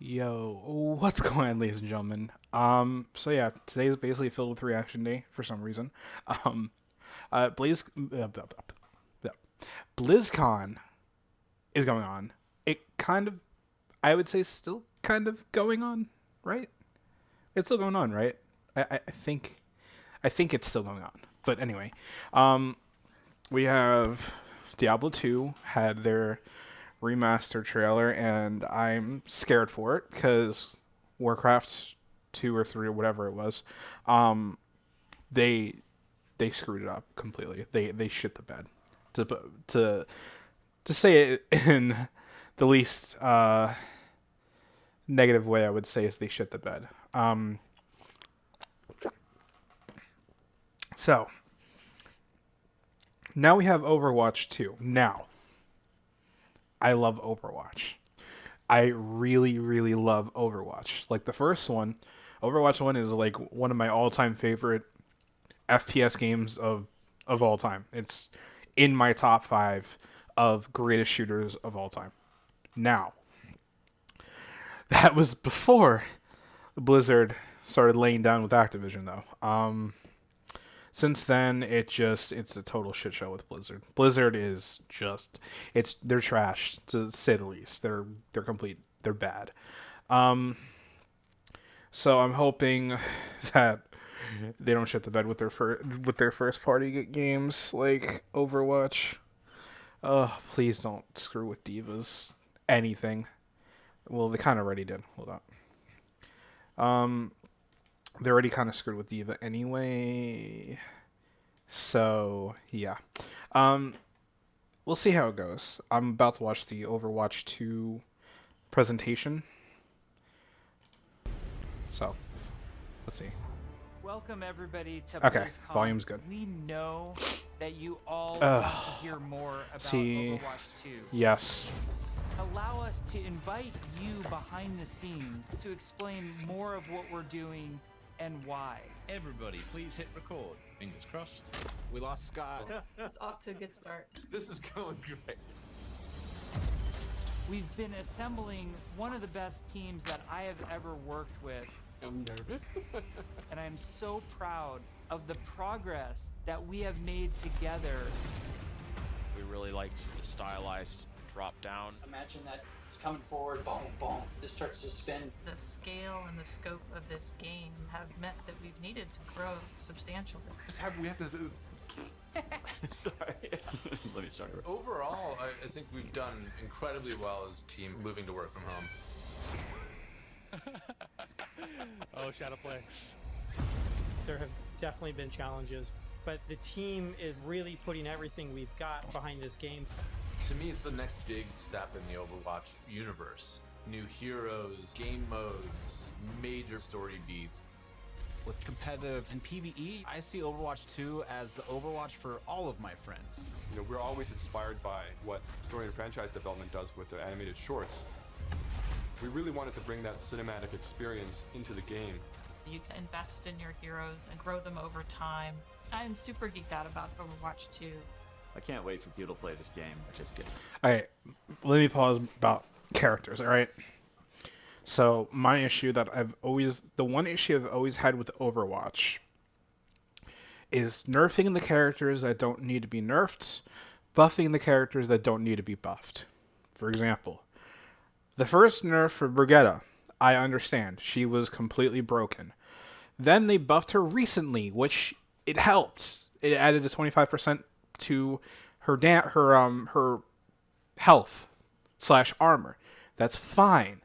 Yo, what's going on, ladies and gentlemen? So yeah, today's basically filled with reaction day for some reason. Um, Blaze, BlizzCon is going on. It kind of, I would say, still kind of going on, right? It's still going on, right? I think it's still going on. But anyway, um, we have Diablo 2 had their remaster trailer, and I'm scared for it because Warcraft 2 or 3 or whatever it was, um, they they screwed it up completely. They shit the bed. To to to say it in the least negative way, I would say is they shit the bed. So now we have Overwatch 2. Now I love Overwatch. I really, really love Overwatch. Like the first one, Overwatch 1 is like one of my all time favorite FPS games of all time. It's in my top five of greatest shooters of all time. Now, that was before Blizzard started laying down with Activision, though. Since then, it's a total shit show with Blizzard. Blizzard is just they're trash to say the least. They're complete. They're bad. Um, so I'm hoping that they don't shit the bed with their first party games like Overwatch. Oh, please don't screw with divas. Anything. Well, they kind of already did. Hold on. Um, they're already kind of screwed with diva anyway. So yeah. Um, we'll see how it goes. I'm about to watch the Overwatch 2 presentation. So let's see. Welcome everybody to Okay, BlizzCon. volume's good. We know that you all want to hear more about See, Overwatch 2. yes. Allow us to invite you behind the scenes to explain more of what we're doing and why. Everybody, please hit record. Fingers crossed. We lost Scott. It's off to a good start. This is going great. We've been assembling one of the best teams that I have ever worked with, I'm nervous. and I'm so proud of the progress that we have made together. We really liked the stylized drop down. Imagine that it's coming forward, boom, boom, this starts to spin. The scale and the scope of this game have meant that we've needed to grow substantially. We have to. Sorry. Let me start. Overall, I think we've done incredibly well as a team moving to work from home. Oh, shadow play. There have definitely been challenges, but the team is really putting everything we've got behind this game. To me, it's the next big step in the Overwatch universe. New heroes, game modes, major story beats. With competitive and PvE, I see Overwatch 2 as the Overwatch for all of my friends. You know, we're always inspired by what story and franchise development does with their animated shorts. We really wanted to bring that cinematic experience into the game. You can invest in your heroes and grow them over time. I'm super geeked out about Overwatch 2. I can't wait for people to play this game. I just get. All right, let me pause about characters. All right. So my issue that the one issue I've always had with Overwatch is nerfing the characters that don't need to be nerfed, buffing the characters that don't need to be buffed. For example, the first nerf for Brigitte, I understand. She was completely broken. Then they buffed her recently, which it helped. It added a 25% to her health / armor. That's fine.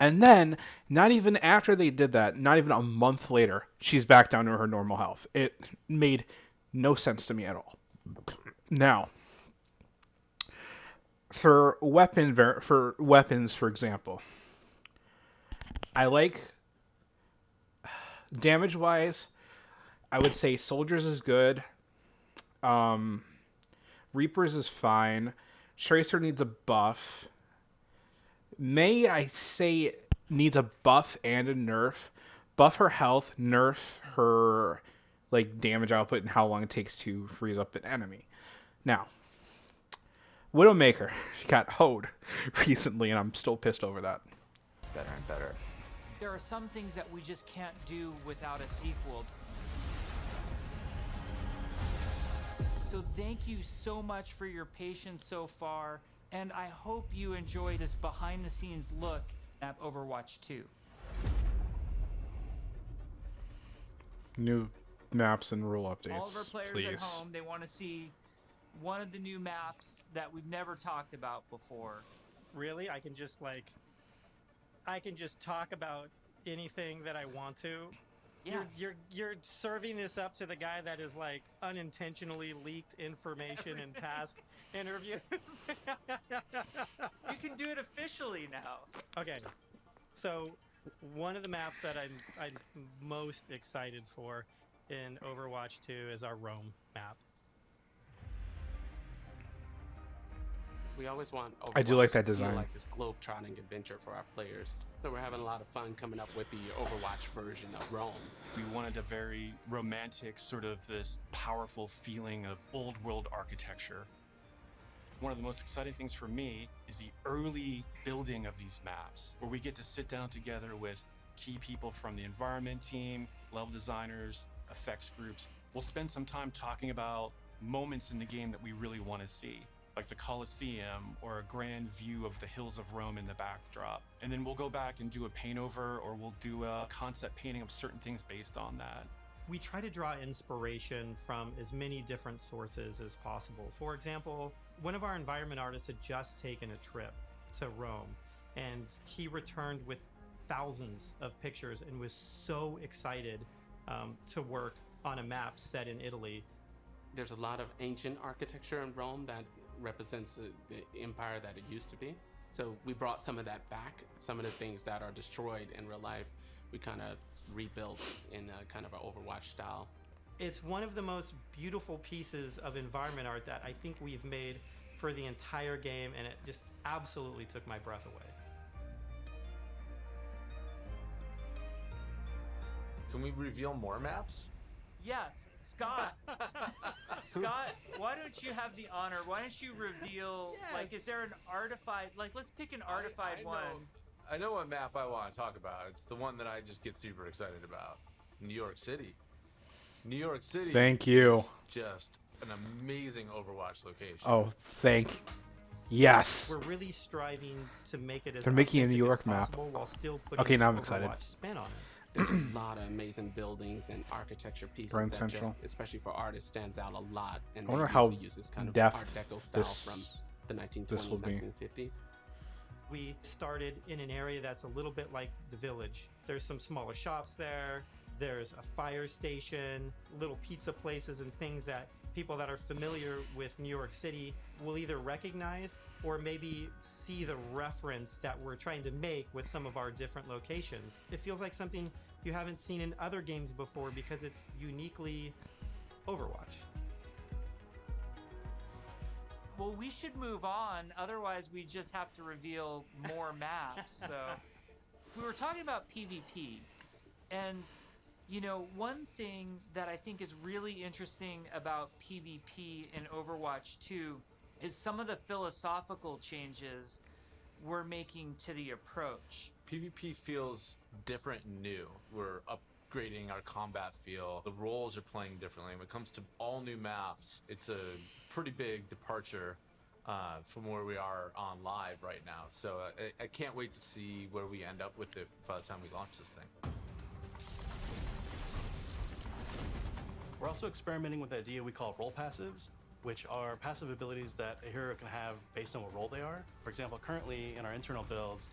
And then, not even after they did that, not even a month later, she's back down to her normal health. It made no sense to me at all. Now, for weapons, for example, I like damage-wise, I would say Soldiers is good. Reapers is fine. Tracer needs a buff. May I say needs a buff and a nerf. Buff her health, nerf her like damage output and how long it takes to freeze up an enemy. Now, Widowmaker got hoed recently, and I'm still pissed over that. better and better. There are some things that we just can't do without a sequel. So thank you so much for your patience so far, and I hope you enjoy this behind-the-scenes look at Overwatch 2. New maps and rule updates, All of our players please. at home, they want to see one of the new maps that we've never talked about before. Really? I can just talk about anything that I want to. Yes. You're serving this up to the guy that is like unintentionally leaked information in past interviews. You can do it officially now. Okay, so one of the maps that I'm most excited for in Overwatch 2 is our Rome map. We always want Overwatch I do like that to feel design. like this globe-trotting adventure for our players. So we're having a lot of fun coming up with the Overwatch version of Rome. We wanted a very romantic, sort of this powerful feeling of old world architecture. One of the most exciting things for me is the early building of these maps, where we get to sit down together with key people from the environment team, level designers, effects groups. We'll spend some time talking about moments in the game that we really want to see, like the Colosseum or a grand view of the hills of Rome in the backdrop. And then we'll go back and do a paint over, or we'll do a concept painting of certain things based on that. We try to draw inspiration from as many different sources as possible. For example, one of our environment artists had just taken a trip to Rome, and he returned with thousands of pictures and was so excited to work on a map set in Italy. There's a lot of ancient architecture in Rome that represents the empire that it used to be. So we brought some of that back. Some of the things that are destroyed in real life, we kind of rebuilt in a kind of an Overwatch style. It's one of the most beautiful pieces of environment art that I think we've made for the entire game, and it just absolutely took my breath away. Can we reveal more maps? Yes, Scott. Scott, why don't you have the honor? Why don't you reveal, like, is there an artified, like, let's pick an artified one. I know what map I want to talk about. It's the one that I just get super excited about. New York City. New York City. Thank you. Is just an amazing Overwatch location. Oh, yes. We're really striving to make it as They're making a New authentic York as map. possible while still putting Okay, now I'm Overwatch excited. spin on it. There's a lot of amazing buildings and architecture pieces Grand that Central. just, especially for artists, stands out a lot. And I wonder they how usually use this kind of depth Art Deco style this- from the 1920s, this will be. 1950s. We started in an area that's a little bit like the village. There's some smaller shops there. There's a fire station, little pizza places, and things that people that are familiar with New York City will either recognize or maybe see the reference that we're trying to make with some of our different locations. It feels like something you haven't seen in other games before because it's uniquely Overwatch. Well, we should move on. Otherwise, we just have to reveal more maps. So, we were talking about PvP. And, you know, one thing that I think is really interesting about PvP in Overwatch 2 is some of the philosophical changes we're making to the approach. PvP feels different and new. We're upgrading our combat feel. The roles are playing differently. When it comes to all new maps, it's a pretty big departure from where we are on live right now. So I can't wait to see where we end up with it by the time we launch this thing. We're also experimenting with the idea we call role passives, which are passive abilities that a hero can have based on what role they are. For example, currently in our internal builds,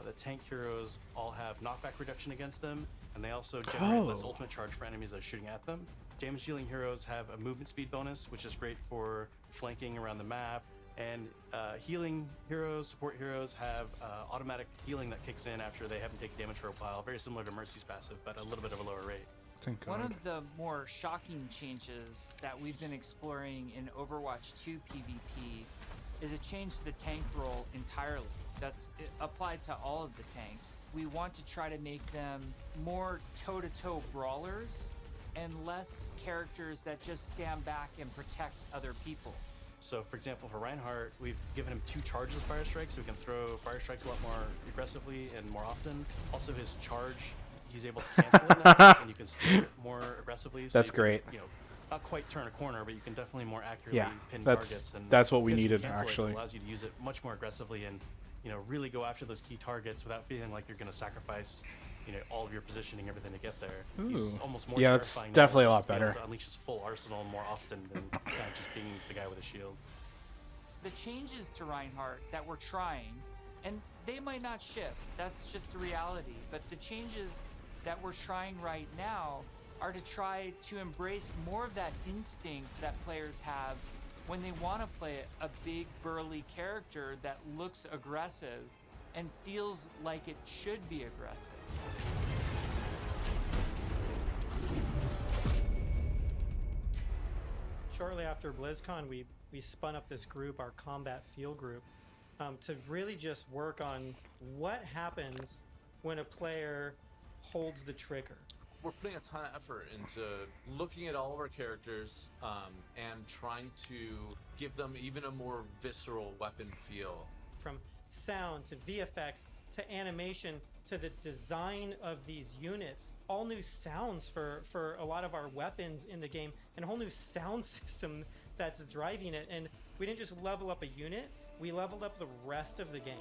the tank heroes all have knockback reduction against them, and they also generate less ultimate charge for enemies that are shooting at them. Damage dealing heroes have a movement speed bonus, which is great for flanking around the map, and healing heroes, support heroes have automatic healing that kicks in after they haven't taken damage for a while, very similar to Mercy's passive, but a little bit of a lower rate. Thank One God. of the more shocking changes that we've been exploring in Overwatch 2 PvP is a change to the tank role entirely. That's applied to all of the tanks. We want to try to make them more toe-to-toe brawlers and less characters that just stand back and protect other people. So for example, for Reinhardt, we've given him 2 charges of fire strikes, so he can throw fire strikes a lot more aggressively and more often. Also his charge, he's able to cancel it now, and you can steer it more aggressively. So That's you can, great. you know, not quite turn a corner, but you can definitely more accurately Yeah, pin that's- targets. And that's what we because you needed, cancel it, actually. It allows you to use it much more aggressively and, you know, really go after those key targets without feeling like you're going to sacrifice, you know, all of your positioning, everything to get there. He's Ooh. almost more Yeah, that's terrifying now definitely a to lot just be able better. to unleash his full arsenal more often than kind of just being the guy with a shield. The changes to Reinhardt that we're trying, and they might not ship, that's just the reality, but the changes that we're trying right now are to try to embrace more of that instinct that players have when they want to play a big burly character that looks aggressive and feels like it should be aggressive. Shortly after BlizzCon, we spun up this group, our combat feel group, to really just work on what happens when a player holds the trigger. We're putting a ton of effort into looking at all of our characters and trying to give them even a more visceral weapon feel. From sound to VFX to animation to the design of these units, all new sounds for a lot of our weapons in the game, and a whole new sound system that's driving it. And we didn't just level up a unit, we leveled up the rest of the game.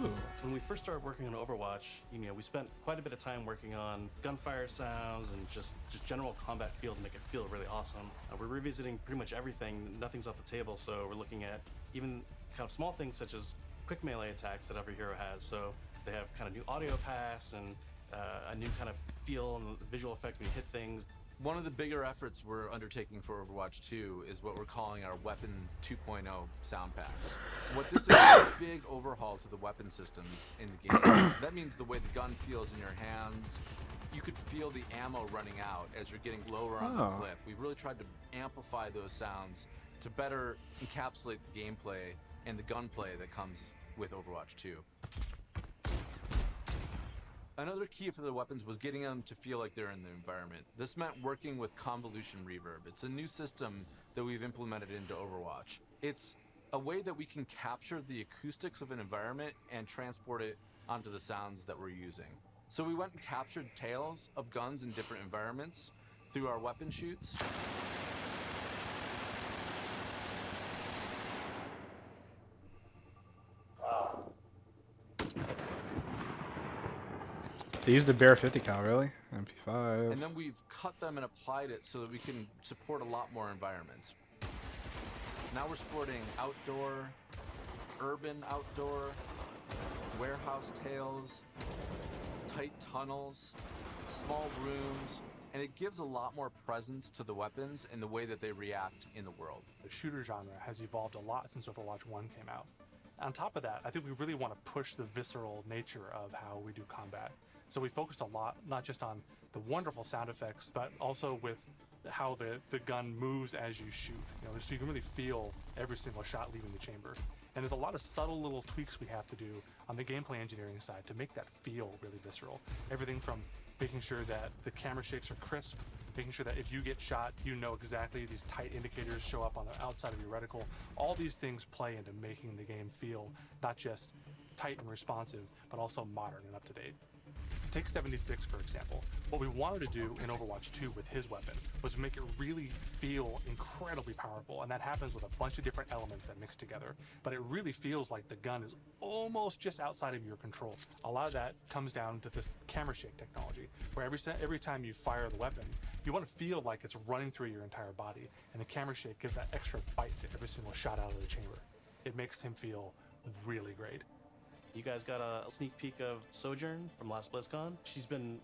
Ooh. When we first started working on Overwatch, you know, we spent quite a bit of time working on gunfire sounds and just general combat feel to make it feel really awesome. We're revisiting pretty much everything. Nothing's off the table, so we're looking at even kind of small things such as quick melee attacks that every hero has. So they have kind of new audio pass and a new kind of feel and visual effect when you hit things. One of the bigger efforts we're undertaking for Overwatch 2 is what we're calling our Weapon 2.0 sound packs. What this is a big overhaul to the weapon systems in the game. That means the way the gun feels in your hands. You could feel the ammo running out as you're getting lower on the clip. We've really tried to amplify those sounds to better encapsulate the gameplay and the gunplay that comes with Overwatch 2. Another key for the weapons was getting them to feel like they're in the environment. This meant working with convolution reverb. It's a new system that we've implemented into Overwatch. It's a way that we can capture the acoustics of an environment and transport it onto the sounds that we're using. So we went and captured tales of guns in different environments through our weapon shoots. They used a bare 50 cal, really? MP5. And then we've cut them and applied it so that we can support a lot more environments. Now we're supporting outdoor, urban outdoor, warehouse tales, tight tunnels, small rooms, and it gives a lot more presence to the weapons and the way that they react in the world. The shooter genre has evolved a lot since Overwatch 1 came out. On top of that, I think we really want to push the visceral nature of how we do combat. So we focused a lot, not just on the wonderful sound effects, but also with how the gun moves as you shoot. You know, so you can really feel every single shot leaving the chamber. And there's a lot of subtle little tweaks we have to do on the gameplay engineering side to make that feel really visceral. Everything from making sure that the camera shakes are crisp, making sure that if you get shot, you know exactly these tight indicators show up on the outside of your reticle. All these things play into making the game feel not just tight and responsive, but also modern and up to date. Take 76, for example. What we wanted to do in Overwatch 2 with his weapon was make it really feel incredibly powerful, and that happens with a bunch of different elements that mix together. But it really feels like the gun is almost just outside of your control. A lot of that comes down to this camera shake technology, where every time you fire the weapon, you want to feel like it's running through your entire body, and the camera shake gives that extra bite to every single shot out of the chamber. It makes him feel really great. You guys got a sneak peek of Sojourn from last BlizzCon. She's been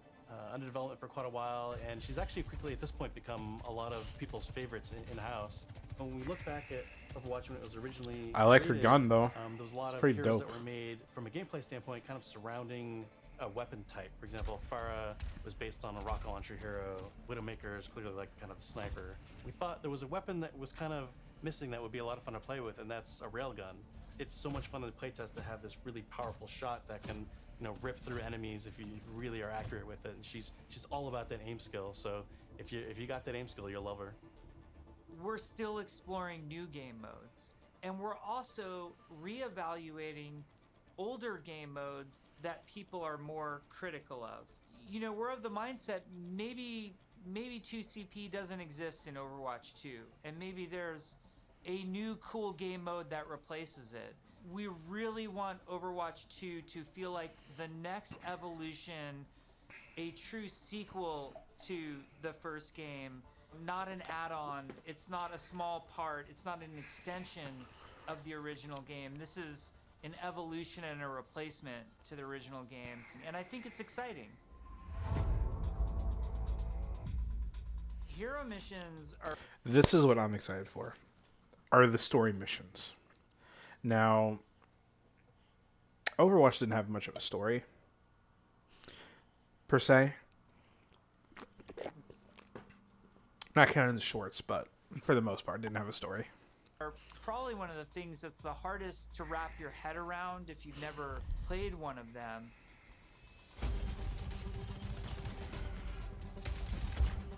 under development for quite a while, and she's actually quickly at this point become a lot of people's favorites in-house. When we look back at Overwatch when it was originally I like her created, gun, though. There was a lot It's of pretty heroes dope. that were made from a gameplay standpoint kind of surrounding a weapon type. For example, Pharah was based on a rocket launcher hero. Widowmaker is clearly like kind of the sniper. We thought there was a weapon that was kind of missing that would be a lot of fun to play with, and that's a railgun. It's so much fun in the playtest to have this really powerful shot that can, you know, rip through enemies if you really are accurate with it. And she's all about that aim skill. So if you got that aim skill, you'll love her. we're still exploring new game modes. And we're also reevaluating older game modes that people are more critical of. You know, we're of the mindset maybe 2CP doesn't exist in Overwatch 2, and maybe there's a new cool game mode that replaces it. We really want Overwatch 2 to feel like the next evolution, a true sequel to the first game, not an add-on. It's not a small part. It's not an extension of the original game. This is an evolution and a replacement to the original game, and I think it's exciting. Hero missions are... This is what I'm excited for, are the story missions. Now, Overwatch didn't have much of a story, per se. Not counting the shorts, but for the most part, didn't have a story. Are probably one of the things that's the hardest to wrap your head around if you've never played one of them.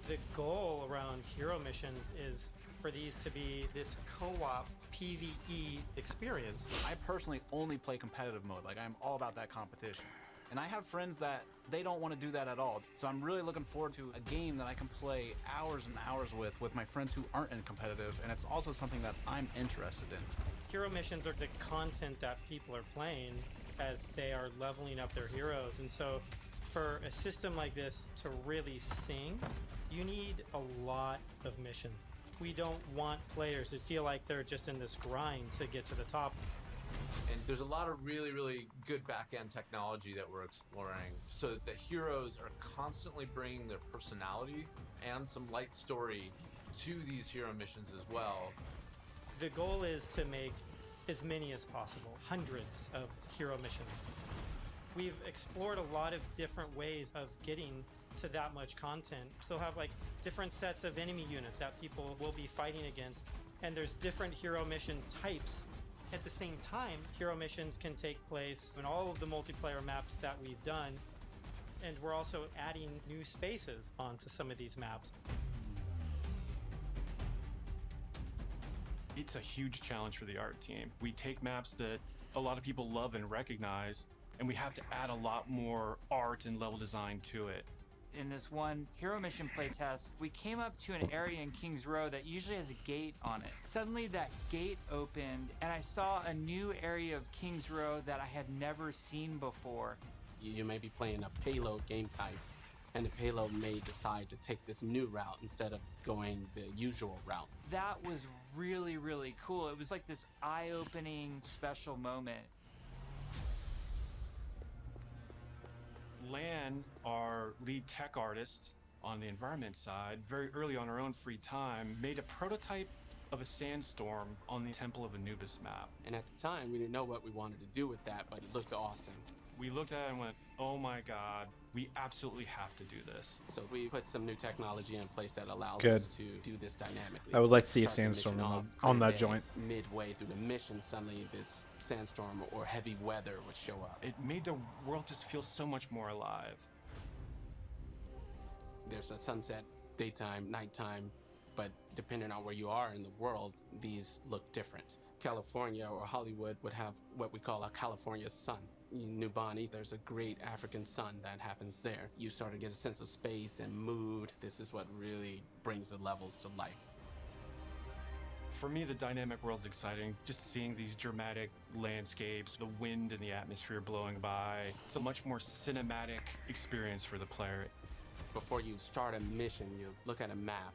The goal around hero missions is for these to be this co-op PvE experience. I personally only play competitive mode. Like, I'm all about that competition. And I have friends that they don't want to do that at all. So I'm really looking forward to a game that I can play hours and hours with my friends who aren't in competitive, and it's also something that I'm interested in. Hero missions are the content that people are playing as they are leveling up their heroes. And so for a system like this to really sing, you need a lot of missions. We don't want players to feel like they're just in this grind to get to the top. And there's a lot of really, really good back-end technology that we're exploring so that the heroes are constantly bringing their personality and some light story to these hero missions as well. The goal is to make as many as possible, hundreds of hero missions. We've explored a lot of different ways of getting to that much content. Still have like different sets of enemy units that people will be fighting against, and there's different hero mission types. At the same time, hero missions can take place in all of the multiplayer maps that we've done, and we're also adding new spaces onto some of these maps. It's a huge challenge for the art team. We take maps that a lot of people love and recognize, and we have to add a lot more art and level design to it. In this one hero mission playtest, we came up to an area in Kings Row that usually has a gate on it. Suddenly that gate opened and I saw a new area of Kings Row that I had never seen before. You may be playing a payload game type, and the payload may decide to take this new route instead of going the usual route. That was really, really cool. It was like this eye-opening special moment. Lan, our lead tech artist on the environment side, very early on her own free time, made a prototype of a sandstorm on the Temple of Anubis map. And at the time, we didn't know what we wanted to do with that, but it looked awesome. We looked at it and went, oh my god, we absolutely have to do this. So we put some new technology in place that allows Good. us to do this dynamically. I would like to see a Start the sandstorm mission on- off on that day, joint. Midway through the mission, suddenly this sandstorm or heavy weather would show up. It made the world just feel so much more alive. There's a sunset, daytime, nighttime, but depending on where you are in the world, these look different. California or Hollywood would have what we call a California sun. In New Bonny, there's a great African sun that happens there. You start to get a sense of space and mood. This is what really brings the levels to life. For me, the dynamic world's exciting. Just seeing these dramatic landscapes, the wind and the atmosphere blowing by. It's a much more cinematic experience for the player. Before you start a mission, you look at a map.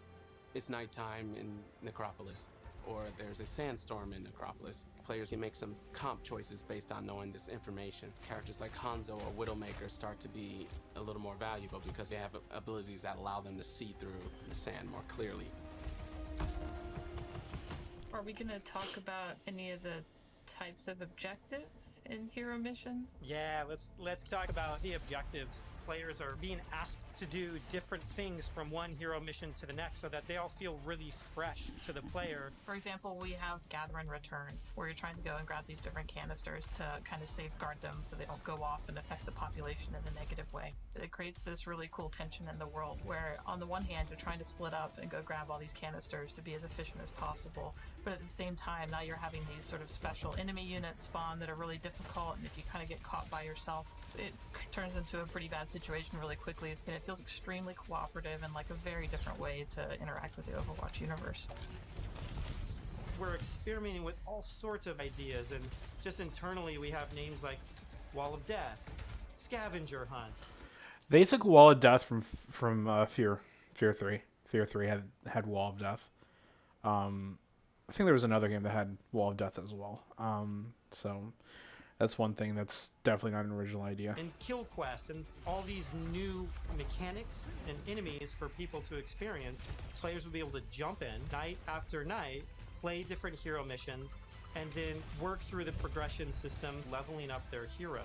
It's nighttime in Necropolis, or there's a sandstorm in Necropolis. Players can make some comp choices based on knowing this information. Characters like Hanzo or Widowmaker start to be a little more valuable because they have abilities that allow them to see through the sand more clearly. Are we going to talk about any of the types of objectives in hero missions? Yeah, let's talk about the objectives. Players are being asked to do different things from one hero mission to the next so that they all feel really fresh to the player. For example, we have Gather and Return, where you're trying to go and grab these different canisters to kind of safeguard them so they don't go off and affect the population in a negative way. It creates this really cool tension in the world where, on the one hand, you're trying to split up and go grab all these canisters to be as efficient as possible, but at the same time, now you're having these sort of special enemy units spawn that are really difficult, and if you kind of get caught by yourself, it turns into a pretty bad situation really quickly, and it feels extremely cooperative and like a very different way to interact with the Overwatch universe. We're experimenting with all sorts of ideas, and just internally we have names like Wall of Death, Scavenger Hunt. They took Wall of Death from Fear 3. Fear 3 had Wall of Death. I think there was another game that had Wall of Death as well. So that's one thing that's definitely not an original idea. And Kill Quest and all these new mechanics and enemies for people to experience. Players will be able to jump in night after night, play different hero missions, and then work through the progression system, leveling up their heroes.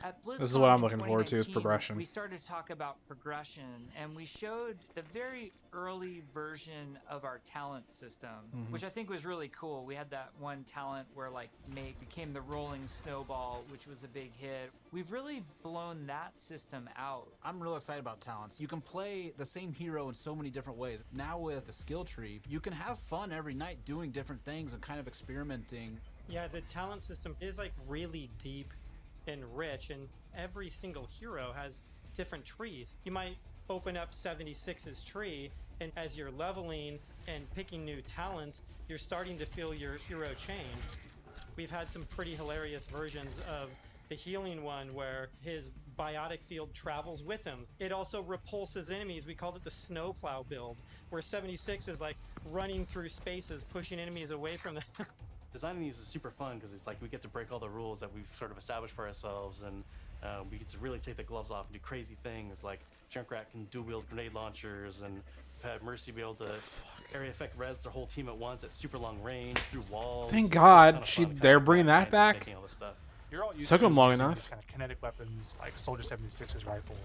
At BlizzCon This is what I'm in looking forward to, is 2019, progression. We started to talk about progression, and we showed the very early version of our talent system, which I think was really cool. We had that one talent where like became the rolling snowball, which was a big hit. We've really blown that system out. I'm real excited about talents. You can play the same hero in so many different ways. Now with the skill tree, you can have fun every night doing different things and kind of experimenting. Yeah, the talent system is like really deep and rich, and every single hero has different trees. You might open up 76's tree, and as you're leveling and picking new talents, you're starting to feel your hero change. We've had some pretty hilarious versions of the healing one where his biotic field travels with him. It also repulses enemies. We called it the snowplow build, where 76 is like running through spaces, pushing enemies away from them. Designing these is super fun because it's like we get to break all the rules that we've sort of established for ourselves, and we get to really take the gloves off and do crazy things like Junkrat can dual wield grenade launchers, and we've had Mercy be able to area effect res their whole team at once at super long range through walls. Thank God they're bringing that back. Making all this stuff. You're all used Took to them long using enough. these kind of kinetic weapons like Soldier 76's rifle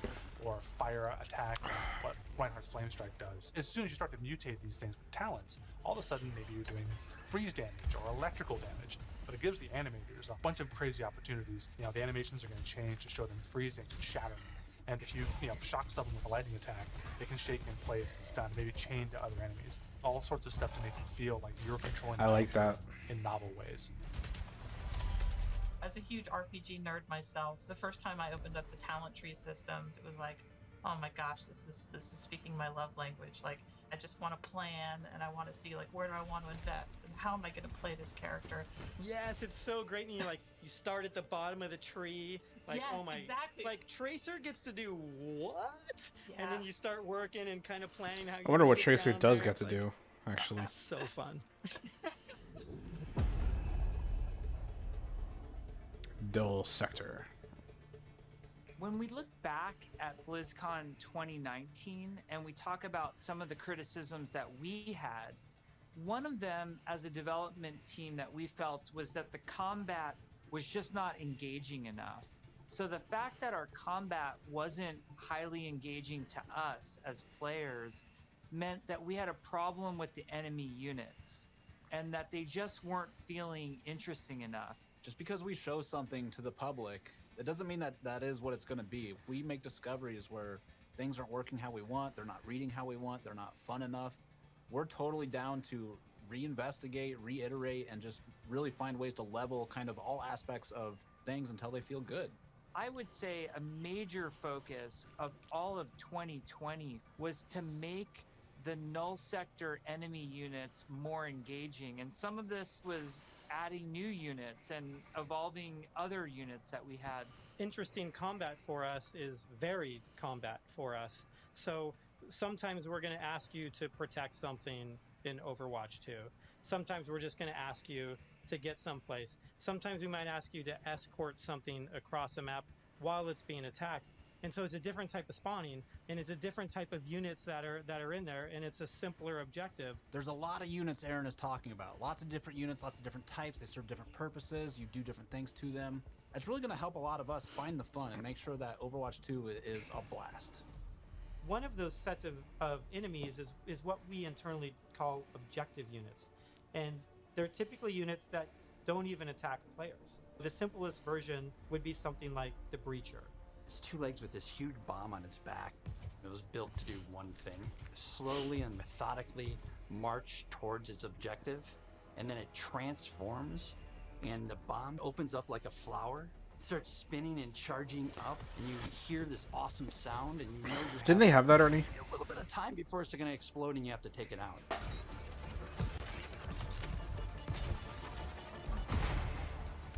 or fire attack, like what Reinhardt's Flame Strike does. As soon as you start to mutate these things with talents, all of a sudden maybe you're doing freeze damage or electrical damage, but it gives the animators a bunch of crazy opportunities. You know, the animations are going to change to show them freezing and shattering. And if you shock someone with a lightning attack, they can shake in place and stun, maybe chain to other enemies. All sorts of stuff to make you feel like you're controlling I like that. in novel ways. As a huge RPG nerd myself, the first time I opened up the talent tree systems, it was like, oh my gosh, this is speaking my love language. Like, I just want to plan, and I want to see like where do I want to invest, and how am I going to play this character? Yes, it's so great. And you start at the bottom of the tree. Like, Yes, oh my, exactly. like Tracer gets to do what? Yeah. And then you start working and kind of planning how. I wonder what get Tracer down does there. get to It's like, do, actually. so fun. Dull Sector. When we look back at BlizzCon 2019 and we talk about some of the criticisms that we had, one of them as a development team that we felt was that the combat was just not engaging enough. So the fact that our combat wasn't highly engaging to us as players meant that we had a problem with the enemy units and that they just weren't feeling interesting enough. Just because we show something to the public, it doesn't mean that that is what it's going to be. If we make discoveries where things aren't working how we want, they're not reading how we want, they're not fun enough, we're totally down to reinvestigate, reiterate, and just really find ways to level kind of all aspects of things until they feel good. I would say a major focus of all of 2020 was to make the null sector enemy units more engaging. And some of this was adding new units and evolving other units that we had. Interesting combat for us is varied combat for us. So sometimes we're going to ask you to protect something in Overwatch 2. Sometimes we're just going to ask you to get someplace. Sometimes we might ask you to escort something across a map while it's being attacked. And so it's a different type of spawning, and it's a different type of units that are in there, and it's a simpler objective. There's a lot of units Aaron is talking about. Lots of different units, lots of different types. They serve different purposes. You do different things to them. It's really going to help a lot of us find the fun and make sure that Overwatch 2 is a blast. One of those sets of enemies is what we internally call objective units. And they're typically units that don't even attack players. The simplest version would be something like the Breacher. It's two legs with this huge bomb on its back. It was built to do one thing: slowly and methodically march towards its objective, and then it transforms, and the bomb opens up like a flower. It starts spinning and charging up, and you hear this awesome sound, and you know you Didn't they have that already? a little bit of time before it's going to explode, and you have to take it out.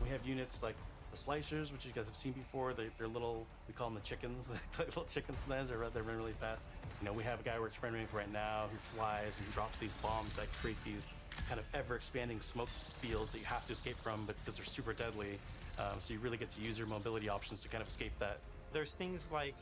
We have units like the slicers, which you guys have seen before. They're little, we call them the chickens, little chicken snares. They run really fast. You know, we have a guy we're experimenting with right now who flies and drops these bombs that create these kind of ever-expanding smoke fields that you have to escape from because they're super deadly. So you really get to use your mobility options to kind of escape that. There's things like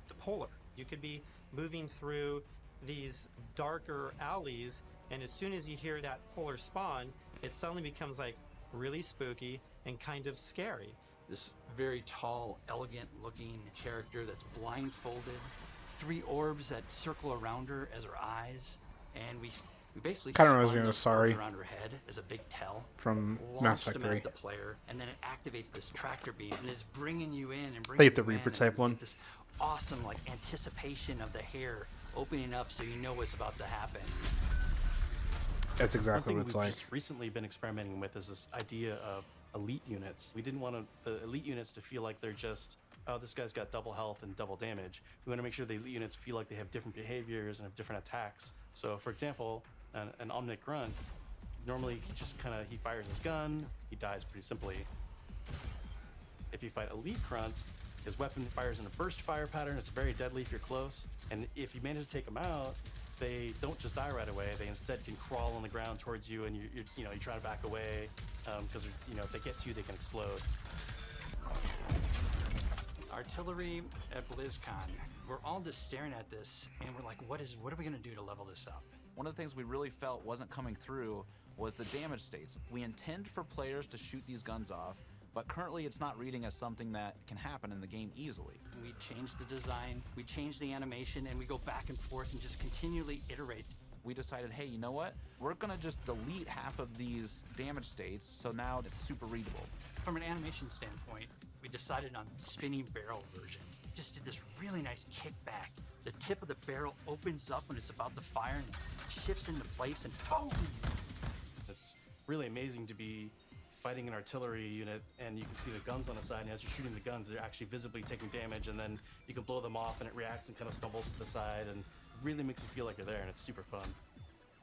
the Polar. You could be moving through these darker alleys, and as soon as you hear that Polar spawn, it suddenly becomes like really spooky and kind of scary. This very tall, elegant-looking character that's blindfolded, 3 orbs that circle around her as her eyes, and we basically Kinda reminds spawn me of those Sorry orbs around her head as a big tell from launch Mass them Effect 3. at the player, and then it activates this tractor beam, and it's bringing you in and bringing Like the you in, Reaper and type you one. get this awesome like anticipation of the hair opening up, so you know what's about to happen. That's exactly One what it's thing like. we've just recently been experimenting with is this idea of elite units. We didn't want the elite units to feel like they're just, oh, this guy's got double health and double damage. We want to make sure the elite units feel like they have different behaviors and have different attacks. So, for example, an Omnic Grunt, normally he just he fires his gun, he dies pretty simply. If you fight elite Grunts, his weapon fires in a burst fire pattern. It's very deadly if you're close. And if you manage to take them out, they don't just die right away. They instead can crawl on the ground towards you, and you try to back away because if they get to you, they can explode. Artillery at BlizzCon. We're all just staring at this, and we're like, what are we going to do to level this up? One of the things we really felt wasn't coming through was the damage states. We intend for players to shoot these guns off, but currently it's not reading as something that can happen in the game easily. We change the design, we change the animation, and we go back and forth and just continually iterate. We decided, hey, you know what? We're gonna just delete half of these damage states, so now it's super readable. From an animation standpoint, we decided on spinning barrel version. Just did this really nice kickback. The tip of the barrel opens up when it's about to fire and shifts into place, and boom! It's really amazing to be fighting an artillery unit, and you can see the guns on the side, and as you're shooting the guns, they're actually visibly taking damage, and then you can blow them off, and it reacts and kind of stumbles to the side, and really makes you feel like you're there, and it's super fun.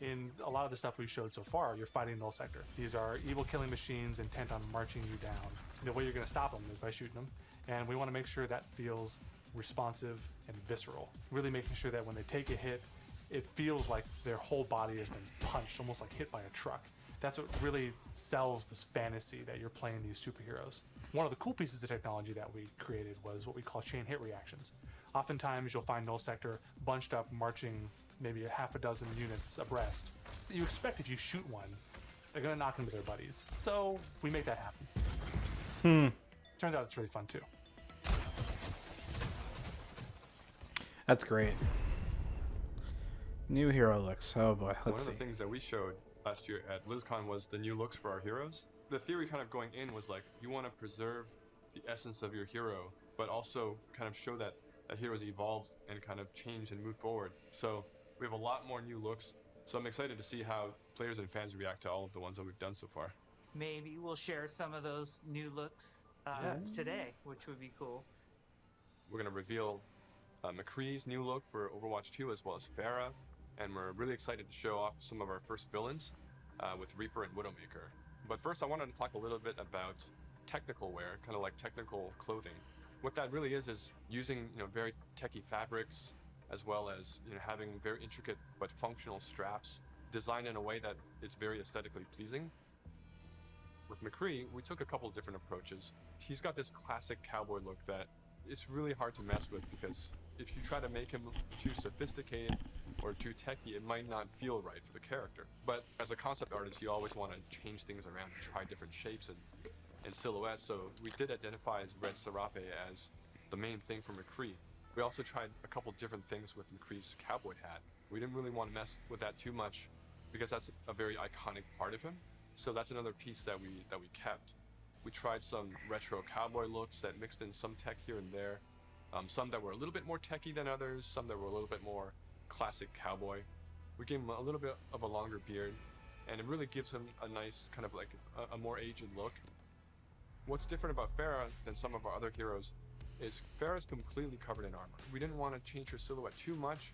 In a lot of the stuff we've showed so far, you're fighting Null Sector. These are evil killing machines intent on marching you down. The way you're going to stop them is by shooting them, and we want to make sure that feels responsive and visceral. Really making sure that when they take a hit, it feels like their whole body has been punched, almost like hit by a truck. That's what really sells this fantasy that you're playing these superheroes. One of the cool pieces of technology that we created was what we call chain hit reactions. Oftentimes you'll find Null Sector bunched up, marching maybe a half a dozen units abreast. You expect if you shoot one, they're gonna knock into their buddies. So we make that happen. Turns out it's really fun too. That's great. New hero looks. Oh boy, let's One see. of the things that we showed last year at BlizzCon was the new looks for our heroes. The theory kind of going in was like, you want to preserve the essence of your hero, but also kind of show that that hero's evolved and kind of changed and moved forward. So we have a lot more new looks. So I'm excited to see how players and fans react to all of the ones that we've done so far. Maybe we'll share some of those new looks today, which would be cool. We're going to reveal McCree's new look for Overwatch 2 as well as Pharah, and we're really excited to show off some of our first villains with Reaper and Widowmaker. But first I wanted to talk a little bit about technical wear, kind of like technical clothing. What that really is using very techie fabrics, as well as having very intricate but functional straps designed in a way that is very aesthetically pleasing. With McCree, we took a couple of different approaches. He's got this classic cowboy look that it's really hard to mess with because if you try to make him too sophisticated or too techy, it might not feel right for the character. But as a concept artist, you always want to change things around and try different shapes and silhouettes. So we did identify as Red Serape as the main thing for McCree. We also tried a couple different things with McCree's cowboy hat. We didn't really want to mess with that too much because that's a very iconic part of him. So that's another piece that we kept. We tried some retro cowboy looks that mixed in some tech here and there. Some that were a little bit more techy than others, some that were a little bit more classic cowboy. We gave him a little bit of a longer beard, and it really gives him a nice kind of like a more aged look. What's different about Farah than some of our other heroes is Farah's completely covered in armor. We didn't want to change her silhouette too much.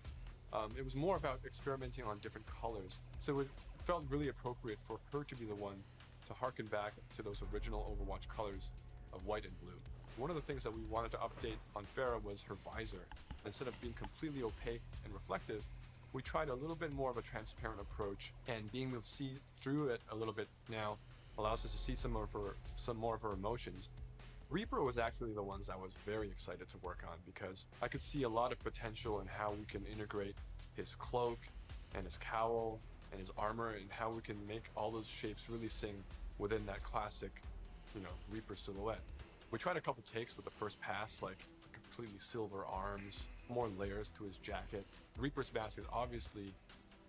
It was more about experimenting on different colors. So it felt really appropriate for her to be the one to harken back to those original Overwatch colors of white and blue. One of the things that we wanted to update on Farah was her visor. Instead of being completely opaque and reflective, we tried a little bit more of a transparent approach, and being able to see through it a little bit now allows us to see some more of her emotions. Reaper was actually the ones I was very excited to work on because I could see a lot of potential in how we can integrate his cloak and his cowl and his armor and how we can make all those shapes really sing within that classic, Reaper silhouette. We tried a couple takes with the first pass, like completely silver arms, more layers to his jacket. Reaper's mask is obviously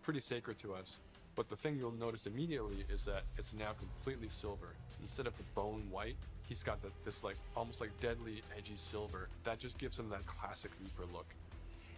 pretty sacred to us, but the thing you'll notice immediately is that it's now completely silver. Instead of the bone white, he's got this like almost like deadly edgy silver that just gives him that classic Reaper look.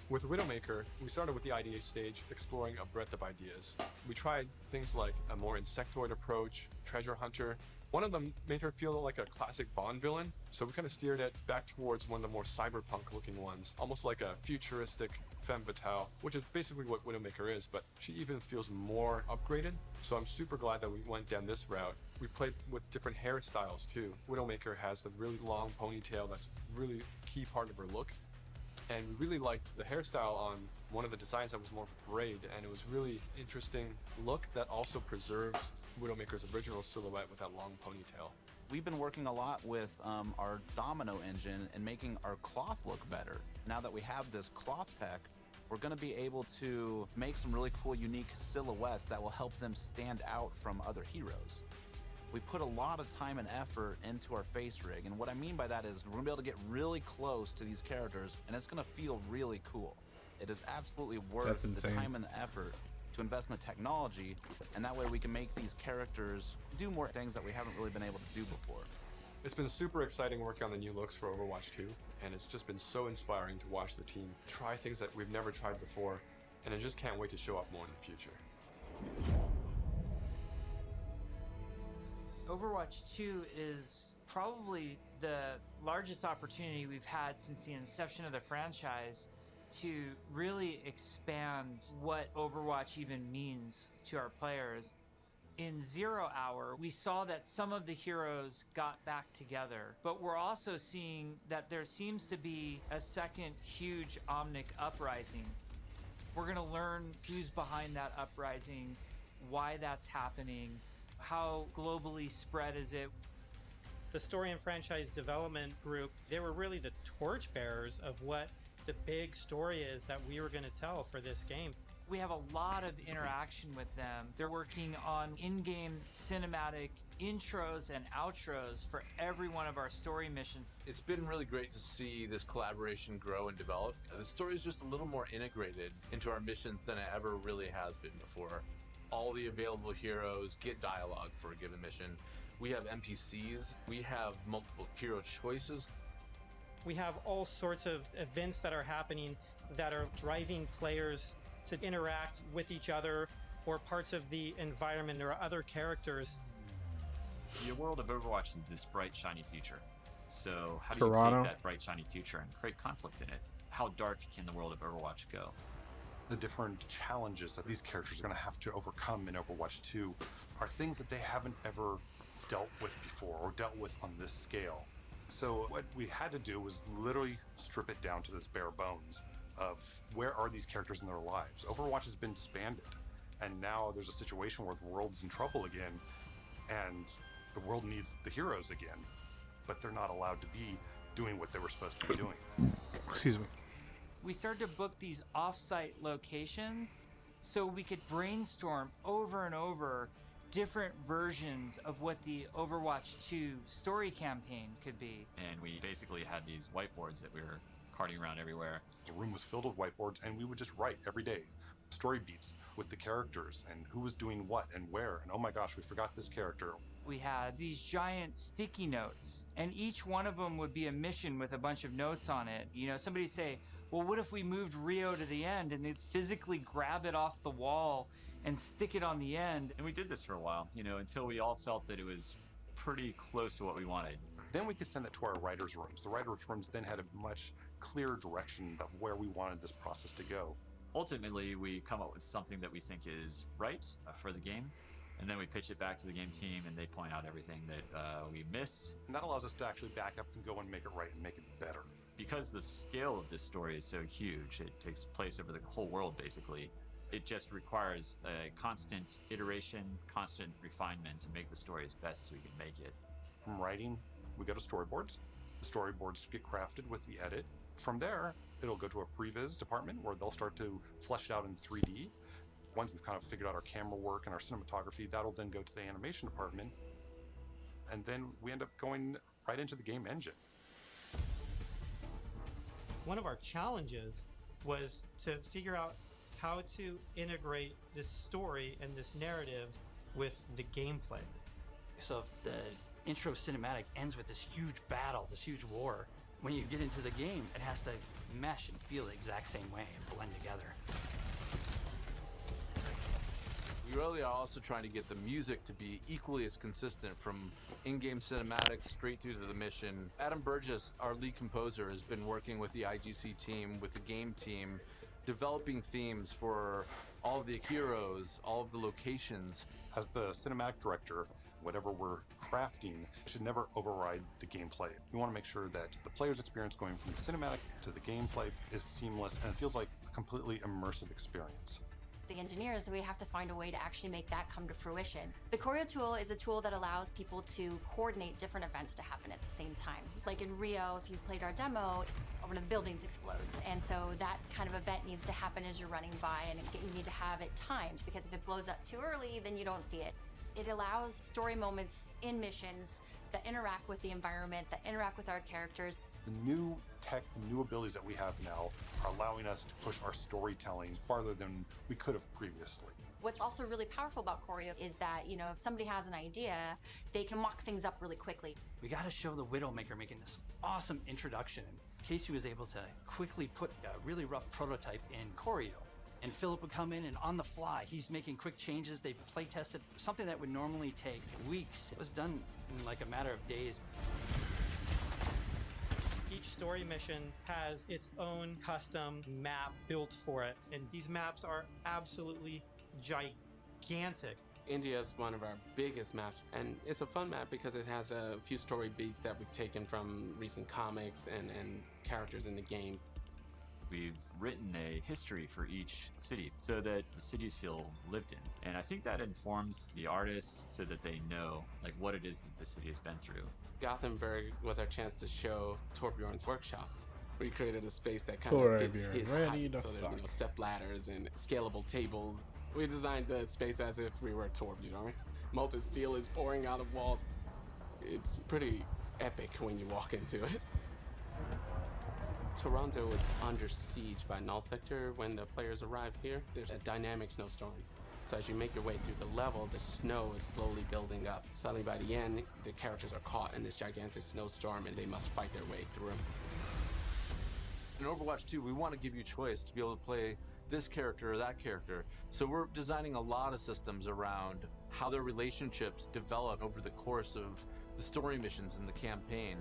With Widowmaker, we started with the idea stage, exploring a breadth of ideas. We tried things like a more insectoid approach, treasure hunter. One of them made her feel like a classic Bond villain, so we kind of steered it back towards one of the more cyberpunk looking ones, almost like a futuristic femme fatale, which is basically what Widowmaker is, but she even feels more upgraded. So I'm super glad that we went down this route. We played with different hairstyles too. Widowmaker has the really long ponytail that's really a key part of her look. And we really liked the hairstyle on one of the designs that was more of a braid, and it was really interesting look that also preserves Widowmaker's original silhouette with that long ponytail. We've been working a lot with our domino engine and making our cloth look better. Now that we have this cloth tech, we're going to be able to make some really cool, unique silhouettes that will help them stand out from other heroes. We put a lot of time and effort into our face rig, and what I mean by that is we're gonna be able to get really close to these characters, and it's gonna feel really cool. It is absolutely worth the time and the effort to invest in the technology, and that way we can make these characters do more things that we haven't really been able to do before. It's been super exciting working on the new looks for Overwatch 2, and it's just been so inspiring to watch the team try things that we've never tried before, and I just can't wait to show up more in the future. Overwatch 2 is probably the largest opportunity we've had since the inception of the franchise to really expand what Overwatch even means to our players. In 0 Hour, we saw that some of the heroes got back together, but we're also seeing that there seems to be a second huge Omnic uprising. We're going to learn who's behind that uprising, why that's happening, how globally spread is it. The story and franchise development group, they were really the torchbearers of what the big story is that we were going to tell for this game. We have a lot of interaction with them. They're working on in-game cinematic intros and outros for every one of our story missions. It's been really great to see this collaboration grow and develop. The story is just a little more integrated into our missions than it ever really has been before. All the available heroes get dialogue for a given mission. We have NPCs. We have multiple hero choices. We have all sorts of events that are happening that are driving players to interact with each other or parts of the environment or other characters. The world of Overwatch is this bright, shiny future. So how do Toronto. you take that bright, shiny future and create conflict in it? How dark can the world of Overwatch go? The different challenges that these characters are going to have to overcome in Overwatch 2 are things that they haven't ever dealt with before or dealt with on this scale. So what we had to do was literally strip it down to this bare bones of where are these characters in their lives. Overwatch has been disbanded, and now there's a situation where the world's in trouble again, and the world needs the heroes again, but they're not allowed to be doing what they were supposed to be doing. Excuse me. We started to book these off-site locations so we could brainstorm over and over different versions of what the Overwatch 2 story campaign could be. And we basically had these whiteboards that we were carting around everywhere. The room was filled with whiteboards, and we would just write every day story beats with the characters and who was doing what and where. And oh my gosh, we forgot this character. We had these giant sticky notes, and each one of them would be a mission with a bunch of notes on it. You know, somebody say, well, what if we moved Rio to the end? And they'd physically grab it off the wall and stick it on the end. And we did this for a while, you know, until we all felt that it was pretty close to what we wanted. Then we could send it to our writers' rooms. The writers' rooms then had a much clearer direction of where we wanted this process to go. Ultimately, we come up with something that we think is right for the game, and then we pitch it back to the game team, and they point out everything that we missed. And that allows us to actually back up and go and make it right and make it better. Because the scale of this story is so huge, it takes place over the whole world, basically. It just requires a constant iteration, constant refinement to make the story as best as we can make it. From writing, we go to storyboards. The storyboards get crafted with the edit. From there, it'll go to a previs department where they'll start to flesh it out in 3D. Once we've kind of figured out our camera work and our cinematography, that'll then go to the animation department. And then we end up going right into the game engine. One of our challenges was to figure out how to integrate this story and this narrative with the gameplay. So if the intro cinematic ends with this huge battle, this huge war, when you get into the game, it has to mesh and feel the exact same way and blend together. We really are also trying to get the music to be equally as consistent from in-game cinematics straight through to the mission. Adam Burgess, our lead composer, has been working with the IGC team, with the game team, developing themes for all of the heroes, all of the locations. As the cinematic director, whatever we're crafting should never override the gameplay. We want to make sure that the player's experience going from the cinematic to the gameplay is seamless and it feels like a completely immersive experience. The engineers, we have to find a way to actually make that come to fruition. The choreo tool is a tool that allows people to coordinate different events to happen at the same time. Like in Rio, if you played our demo, one of the buildings explodes. And so that kind of event needs to happen as you're running by, and you need to have it timed, because if it blows up too early, then you don't see it. It allows story moments in missions that interact with the environment, that interact with our characters. The new tech, the new abilities that we have now are allowing us to push our storytelling farther than we could have previously. What's also really powerful about choreo is that, you know, if somebody has an idea, they can mock things up really quickly. We got to show the Widowmaker making this awesome introduction. Casey was able to quickly put a really rough prototype in choreo. And Philip would come in and on the fly, he's making quick changes. They play tested something that would normally take weeks. It was done in like a matter of days. Each story mission has its own custom map built for it, and these maps are absolutely gigantic. India is one of our biggest maps, and it's a fun map because it has a few story beats that we've taken from recent comics and characters in the game. We've written a history for each city so that the cities feel lived in. And I think that informs the artists so that they know like what it is that the city has been through. Gothenburg was our chance to show Torbjorn's workshop. We created a space that kind of fits his height. So there's step ladders and scalable tables. We designed the space as if we were Torbjorn. Molten steel is pouring out of walls. It's pretty epic when you walk into it. Toronto was under siege by NULL sector when the players arrive here. There's a dynamic snowstorm. So as you make your way through the level, the snow is slowly building up. Suddenly by the end, the characters are caught in this gigantic snowstorm and they must fight their way through. In Overwatch 2, we want to give you choice to be able to play this character or that character. So we're designing a lot of systems around how their relationships develop over the course of the story missions in the campaign.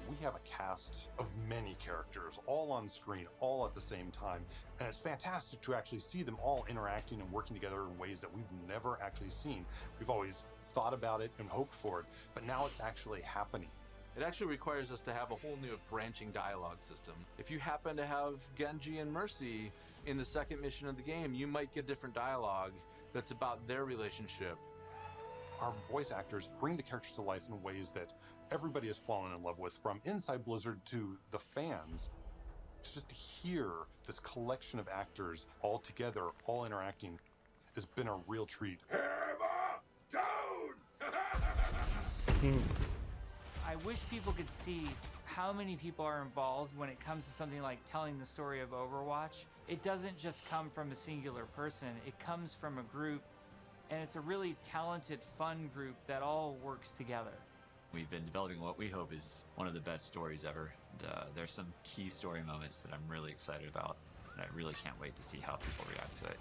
We have a cast of many characters all on screen, all at the same time. And it's fantastic to actually see them all interacting and working together in ways that we've never actually seen. We've always thought about it and hoped for it, but now it's actually happening. It actually requires us to have a whole new branching dialogue system. If you happen to have Genji and Mercy in the second mission of the game, you might get different dialogue that's about their relationship. Our voice actors bring the characters to life in ways that everybody has fallen in love with, from inside Blizzard to the fans. Just to hear this collection of actors all together, all interacting, has been a real treat. I wish people could see how many people are involved when it comes to something like telling the story of Overwatch. It doesn't just come from a singular person, it comes from a group, and it's a really talented, fun group that all works together. We've been developing what we hope is one of the best stories ever. There's some key story moments that I'm really excited about, and I really can't wait to see how people react to it.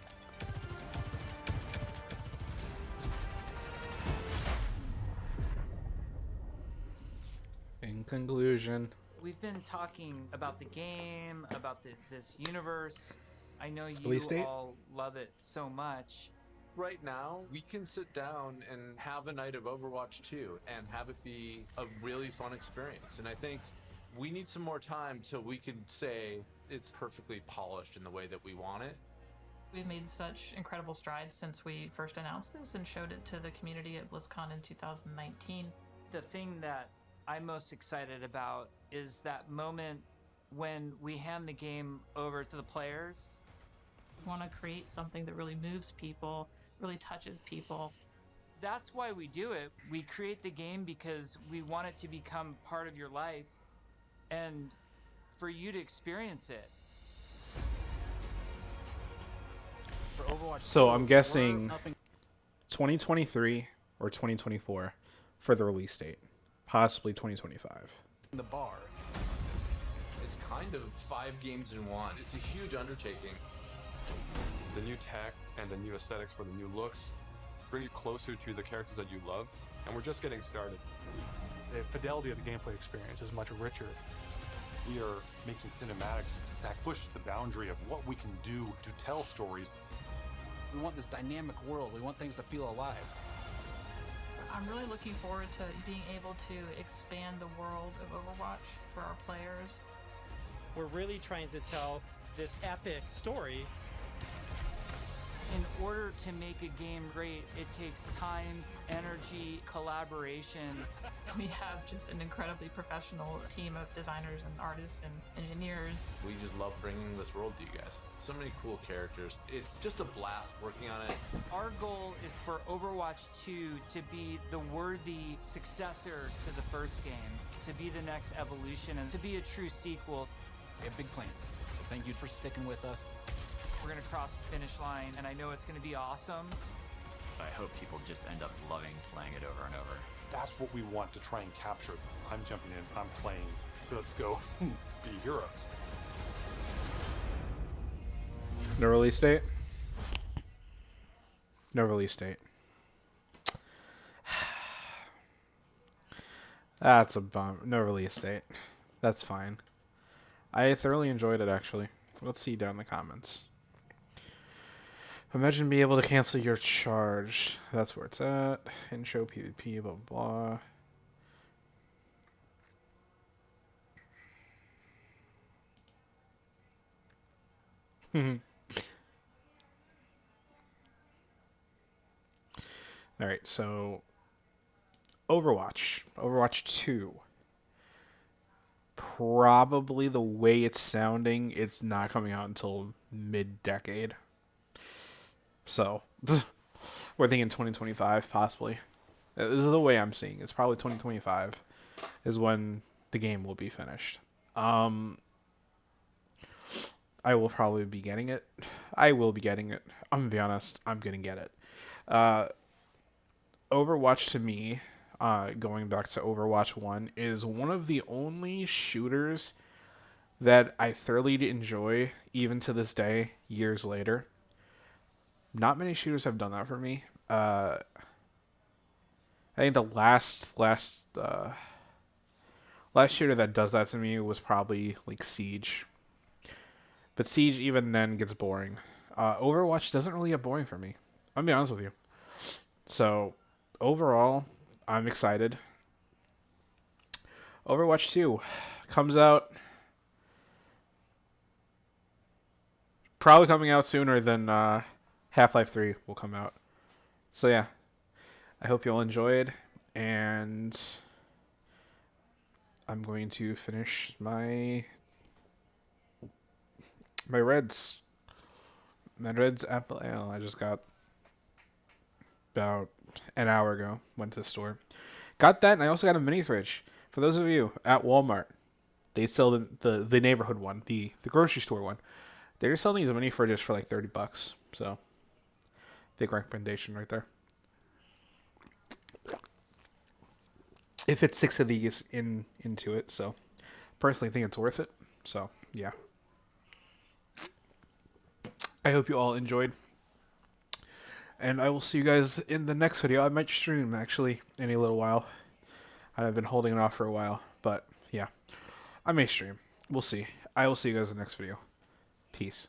In conclusion, We've been talking about the game, about this universe. I know you Release date? all love it so much. Right now, we can sit down and have a night of Overwatch 2 and have it be a really fun experience. And I think we need some more time till we can say it's perfectly polished in the way that we want it. We've made such incredible strides since we first announced this and showed it to the community at BlizzCon in 2019. The thing that I'm most excited about is that moment when we hand the game over to the players. We want to create something that really moves people, really touches people. That's why we do it. We create the game because we want it to become part of your life and for you to experience it. For Overwatch so 2, I'm we're guessing upping 2023 or 2024 for the release date. Possibly 2025. the bar. It's kind of 5 games in one. It's a huge undertaking. The new tech and the new aesthetics for the new looks bring you closer to the characters that you love, and we're just getting started. The fidelity of the gameplay experience is much richer. We are making cinematics that push the boundary of what we can do to tell stories. We want this dynamic world. We want things to feel alive. I'm really looking forward to being able to expand the world of Overwatch for our players. We're really trying to tell this epic story. In order to make a game great, it takes time, energy, collaboration. We have just an incredibly professional team of designers and artists and engineers. We just love bringing this world to you guys. So many cool characters. It's just a blast working on it. Our goal is for Overwatch 2 to be the worthy successor to the first game, to be the next evolution, and to be a true sequel. We have big plans. So thank you for sticking with us. We're going to cross the finish line, and I know it's going to be awesome. I hope people just end up loving playing it over and over. That's what we want to try and capture. I'm jumping in, I'm playing. Let's go be heroes. No release date? No release date. That's a bum. No release date. That's fine. I thoroughly enjoyed it, actually. Let's see down in the comments. Imagine being able to cancel your charge. That's where it's at. And show PvP, blah, blah, blah. Alright, so Overwatch. Overwatch 2. Probably the way it's sounding, it's not coming out until mid-decade. So, we're thinking 2025, possibly. This is the way I'm seeing it. It's probably 2025 is when the game will be finished. I will probably be getting it. I will be getting it. I'm going to be honest. I'm going to get it. Overwatch, to me, going back to Overwatch 1, is one of the only shooters that I thoroughly enjoy, even to this day, years later. Not many shooters have done that for me. I think the last shooter that does that to me was probably like Siege. But Siege even then gets boring. Overwatch doesn't really get boring for me. I'll be honest with you. So overall, I'm excited. Overwatch 2 comes out. Probably coming out sooner than Half-Life 3 will come out. So yeah, I hope you all enjoyed, and I'm going to finish my Reds. My Reds apple ale. I just got about an hour ago. Went to the store. Got that, and I also got a mini fridge. For those of you at Walmart, they sell the neighborhood one, the grocery store one. They're selling these mini fridges for like $30. So, big recommendation right there. It fits 6 of these into it, so personally think it's worth it. So, yeah. I hope you all enjoyed. And I will see you guys in the next video. I might stream, actually, in a little while. I've been holding it off for a while, but yeah. I may stream. We'll see. I will see you guys in the next video. Peace.